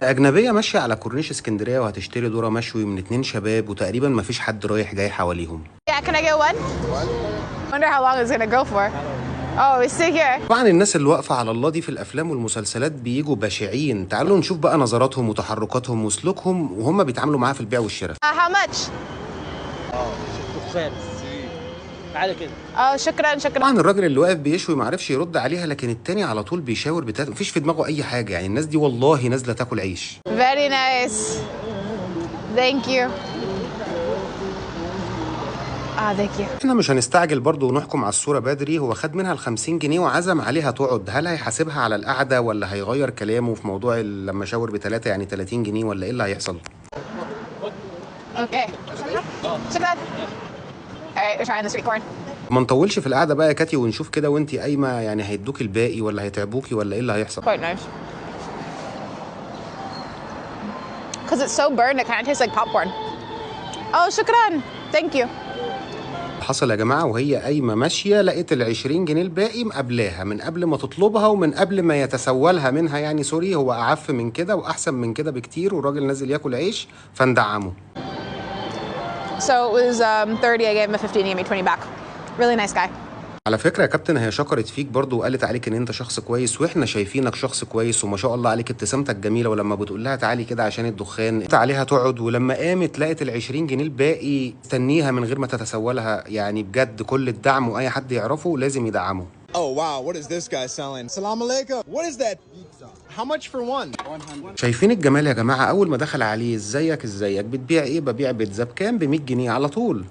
أجنبية ماشية على كورنيش اسكندرية وهتشتري ذرة مشوي من اتنين شباب وتقريبا مفيش حد رايح جاي حواليهم. Yeah, can I get one? Wonder how long it's gonna go for. Oh, we stay here. طبعا الناس اللي واقفة على الله دي في الأفلام والمسلسلات بيجوا بشعين. تعالوا نشوف بقى نظراتهم وتحركاتهم وسلوكهم وهم بيتعاملوا معاها في البيع والشراء. How much? دخان. تعالى كده. Oh, شكرا شكرا. طبعا الراجل اللي واقف بيشوي معرفش يرد عليها، لكن التاني على طول بيشاور مفيش في دماغه أي حاجة. يعني الناس دي والله نازلة تاكل عيش. Very nice. Thank you. Thank you. احنا مش هنستعجل برضه ونحكم على الصورة بدري. هو خد منها ال50 جنيه وعزم عليها تقعد. هل هيحاسبها على القعدة ولا هيغير كلامه في موضوع لما شاور ب3 يعني 30 جنيه ولا ايه اللي هيحصل؟ Okay. شكرا. Alright, we're trying the sweet corn. ما نطولش في القعدة بقى يا كاتي ونشوف كده وانتي قايمة. يعني هيدوكي الباقي ولا هيتعبوكي ولا ايه اللي هيحصل؟ Quite nice. Because it's so burned, it kind of tastes like popcorn. Oh, شكرا. Thank you. حصل يا جماعة وهي قايمة ماشية لقيت ال20 جنيه الباقي مقابلاها من قبل ما تطلبها ومن قبل ما يتسولها منها. يعني سوري، هو أعف من كده وأحسن من كده بكتير، والراجل نازل ياكل عيش فندعمه. So it was 30, I gave him a 15, he gave me 20 back. Really nice guy. على فكرة يا كابتن هي شكرت فيك برضو وقالت عليك ان انت شخص كويس، واحنا شايفينك شخص كويس وما شاء الله عليك ابتسامتك جميلة. ولما بتقول لها تعالي كده عشان الدخان انت عليها تقعد، ولما قامت لقت ال20 جنيه الباقي استنيها من غير ما تتسولها. يعني بجد كل الدعم واي حد يعرفه لازم يدعمه. Oh wow, what is this guy selling? Salam alaikum. What is that? How much for one? 100. شايفين الجمال يا جماعة؟ اول ما دخل عليه ازيك بتبيع ايه؟ ببيع بيتزا. بكام؟ ب100 جنيه على طول.